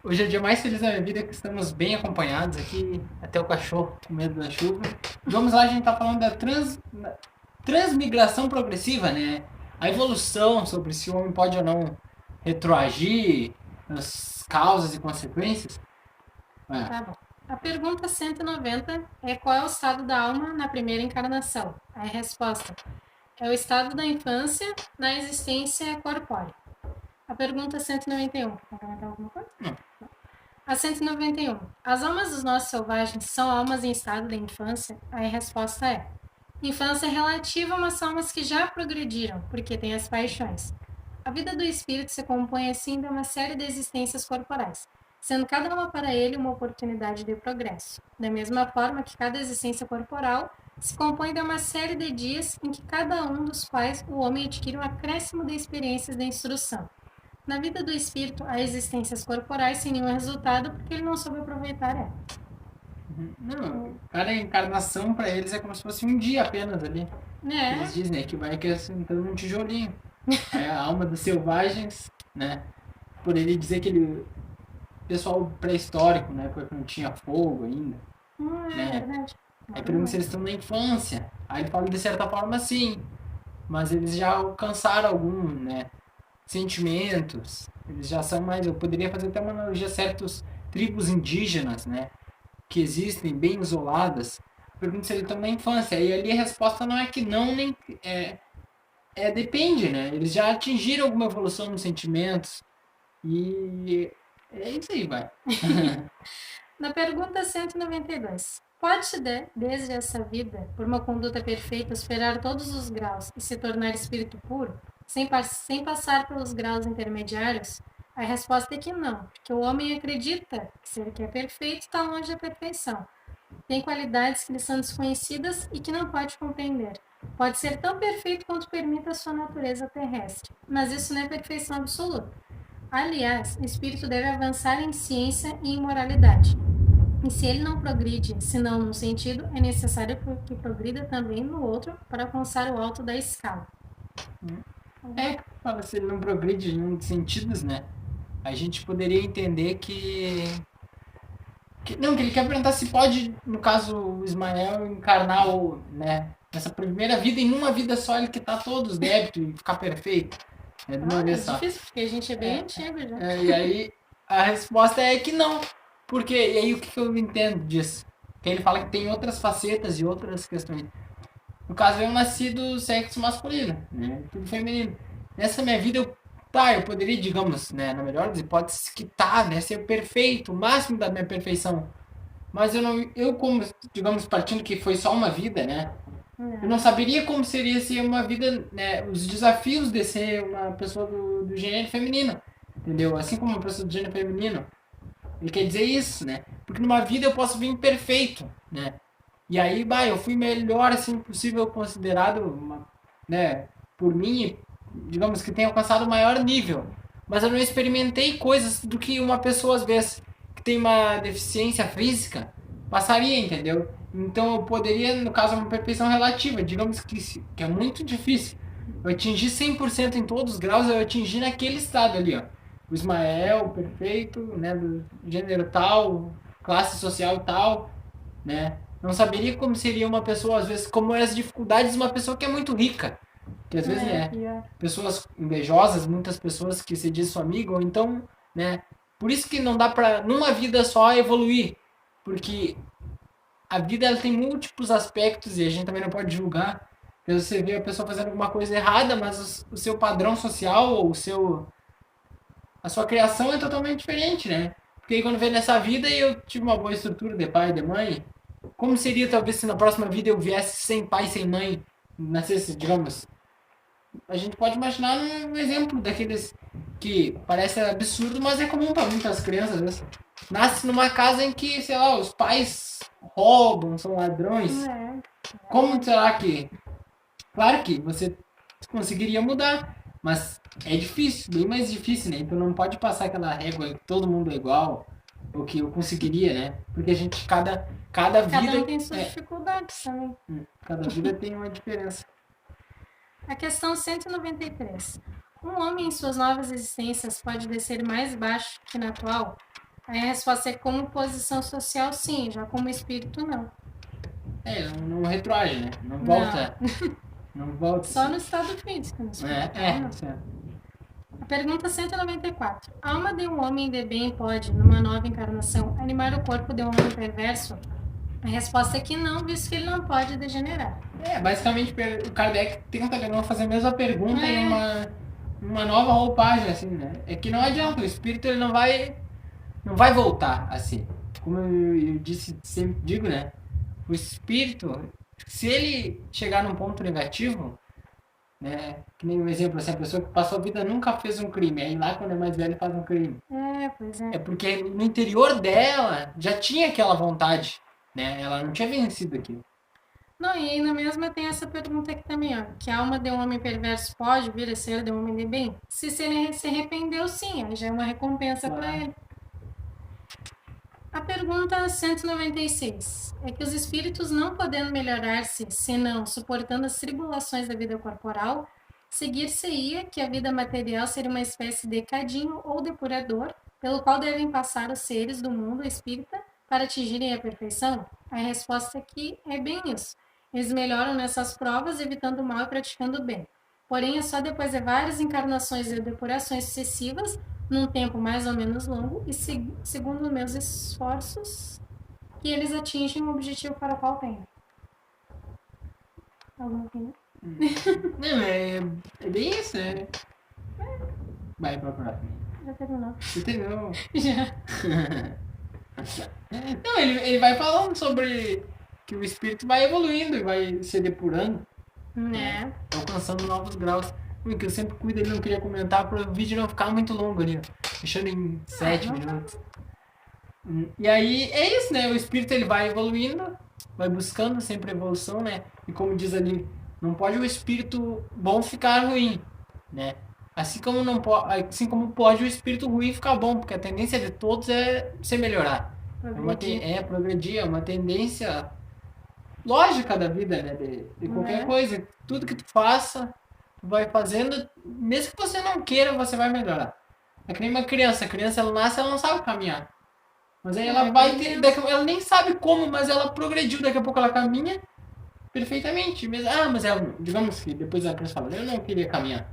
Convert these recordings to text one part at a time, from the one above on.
Hoje é o dia mais feliz da minha vida, que estamos bem acompanhados aqui, até o cachorro com medo da chuva. Vamos lá, a gente tá falando da transmigração progressiva, né? A evolução sobre se o homem pode ou não retroagir, as causas e consequências. É. Tá bom. A pergunta 190 é: qual é o estado da alma na primeira encarnação? A resposta é o estado da infância na existência corpórea. A pergunta 191. Quer comentar alguma coisa? Não. A 191. As almas dos nossos selvagens são almas em estado de infância? A resposta é: infância relativa, mas são almas que já progrediram, porque têm as paixões. A vida do espírito se compõe assim de uma série de existências corporais, sendo cada uma para ele uma oportunidade de progresso. Da mesma forma que cada existência corporal se compõe de uma série de dias em que cada um dos quais o homem adquire um acréscimo de experiências de instrução. Na vida do espírito, há existências corporais sem nenhum resultado porque ele não soube aproveitar ela. Não, cada encarnação pra eles é como se fosse um dia apenas ali. Eles Né? dizem, né, que vai acrescentando um tijolinho. É a alma dos selvagens, né? Por ele dizer que ele pessoal pré-histórico, né? Porque não tinha fogo ainda, É né? verdade. Aí pergunta se eles estão na infância. Aí ele fala de certa forma sim, mas eles já alcançaram algum, né? Sentimentos. Eles já são mais. Eu poderia fazer até uma analogia a certas tribos indígenas, né? Que existem bem isoladas. Pergunta se eles estão na infância. E ali a resposta não é que não, nem. Depende, né? Eles já atingiram alguma evolução nos sentimentos. E é isso aí, vai. Na pergunta 192. Pode-se, desde essa vida, por uma conduta perfeita, superar todos os graus e se tornar espírito puro, sem passar pelos graus intermediários? A resposta é que não, porque o homem acredita que se ele quer perfeito, está longe da perfeição. Tem qualidades que lhe são desconhecidas e que não pode compreender. Pode ser tão perfeito quanto permite a sua natureza terrestre, mas isso não é perfeição absoluta. Aliás, o espírito deve avançar em ciência e em moralidade. E se ele não progride, senão num sentido, é necessário que progrida também no outro para alcançar o alto da escala. Fala se ele não progride em um dos sentidos, né? A gente poderia entender não, que ele quer perguntar se pode, no caso, o Ismael encarnar o, né? Nessa primeira vida, em uma vida só, ele quitar todos os débitos e ficar perfeito. É de uma É vez só. difícil, porque a gente é bem antigo já. E aí a resposta é que não. Porque, e aí o que eu entendo disso? Que ele fala que tem outras facetas e outras questões. No caso, eu nasci do sexo masculino, né? Tudo feminino. Nessa minha vida, eu poderia, digamos, né, na melhor das hipóteses, quitar, né, ser perfeito, o máximo da minha perfeição. Mas eu não, eu como, digamos, partindo que foi só uma vida, né? Eu não saberia como seria ser uma vida, né, os desafios de ser uma pessoa do gênero feminino, entendeu? Assim como uma pessoa do gênero feminino. Ele quer dizer isso, né? Porque numa vida eu posso vir perfeito, né? E aí, eu fui melhor assim possível considerado, né, por mim, digamos que tenha alcançado o maior nível. Mas eu não experimentei coisas do que uma pessoa às vezes que tem uma deficiência física passaria, entendeu? Então eu poderia, no caso, uma perfeição relativa, digamos que é muito difícil. Eu atingir 100% em todos os graus, eu atingi naquele estado ali, ó. O Ismael, perfeito, né, do gênero tal, classe social tal, né? Não saberia como seria uma pessoa, às vezes, como é as dificuldades de uma pessoa que é muito rica. Que às vezes, né, pessoas invejosas, muitas pessoas que se diz sua amiga, ou então, né, por isso que não dá pra, numa vida só, evoluir. Porque a vida ela tem múltiplos aspectos e a gente também não pode julgar. Você vê a pessoa fazendo alguma coisa errada, mas o seu padrão social ou a sua criação é totalmente diferente, né? Porque aí quando vem nessa vida e eu tive uma boa estrutura de pai e de mãe, como seria talvez se na próxima vida eu viesse sem pai, sem mãe, nascesse, digamos, a gente pode imaginar um exemplo daqueles que parece absurdo, mas é comum para muitas crianças, às vezes. Nasce numa casa em que, sei lá, os pais roubam, são ladrões. Como será que... Claro que você conseguiria mudar, mas é difícil, bem mais difícil, né? Então não pode passar aquela régua que todo mundo é igual, o que eu conseguiria, né? Porque a gente, cada vida... Cada um tem suas dificuldades também. Cada vida tem uma diferença. A questão 193. Um homem em suas novas existências pode descer mais baixo que na atual? Aí a resposta é como posição social, sim, já como espírito, não. Não retroage, né? Não Não. volta. Não volta. Só no estado físico, no espiritual, não. Certo. A pergunta 194. A alma de um homem de bem pode, numa nova encarnação, animar o corpo de um homem perverso? A resposta é que não, visto que ele não pode degenerar. Basicamente o Kardec tenta de novo fazer a mesma pergunta É. em uma nova roupagem, assim, né? É que não adianta, o espírito ele não vai voltar assim. Como eu disse, sempre digo, né? O espírito, se ele chegar num ponto negativo, né? Que nem um exemplo, assim, a pessoa que passou a vida nunca fez um crime, aí lá quando é mais velho faz um crime. Pois é. É porque no interior dela já tinha aquela vontade, né? Ela não tinha vencido aquilo. Não, e aí na mesma tem essa pergunta aqui também, ó. Que a alma de um homem perverso pode vir a ser de um homem de bem? Se ele se arrependeu, sim, aí já é uma recompensa Claro. para ele. A pergunta 196 é que os espíritos, não podendo melhorar-se, senão suportando as tribulações da vida corporal, seguir-se-ia que a vida material seria uma espécie de cadinho ou depurador, pelo qual devem passar os seres do mundo espírita para atingirem a perfeição? A resposta aqui é bem isso. Eles melhoram nessas provas, evitando o mal e praticando o bem. Porém, é só depois de várias encarnações e depurações sucessivas, num tempo mais ou menos longo, e segundo meus esforços, que eles atingem o objetivo para o qual têm. Alguma opinião? Não, é bem isso, né? Vai pra próxima. Já terminou. Você terminou? Já. Não, ele vai falando sobre que o espírito vai evoluindo e vai se depurando, Né? alcançando novos graus. Que eu sempre cuido, ele não queria comentar para o vídeo não ficar muito longo ali, ó, deixando em 7 minutos. E aí é isso, né? O espírito ele vai evoluindo, vai buscando sempre evolução, né? E como diz ali, não pode o espírito bom ficar ruim, né? Assim como pode o espírito ruim ficar bom, porque a tendência de todos é se melhorar. Progredir, é uma tendência lógica da vida, né? De qualquer coisa. Tudo que tu faça, tu vai fazendo, mesmo que você não queira, você vai melhorar. É que nem uma criança. A criança, ela nasce, ela não sabe caminhar. Mas aí ela vai ter, ela nem sabe como, mas ela progrediu. Daqui a pouco ela caminha perfeitamente. Mas ela, digamos que depois a criança fala, eu não queria caminhar.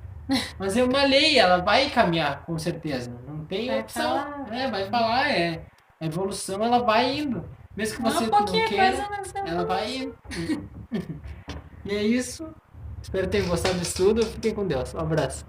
Mas é uma lei, ela vai caminhar, com certeza. Não tem opção. Vai falar, a evolução ela vai indo. Mesmo que você não queira, ela vai indo. E é isso. Espero ter gostado do estudo. Fiquem com Deus. Um abraço.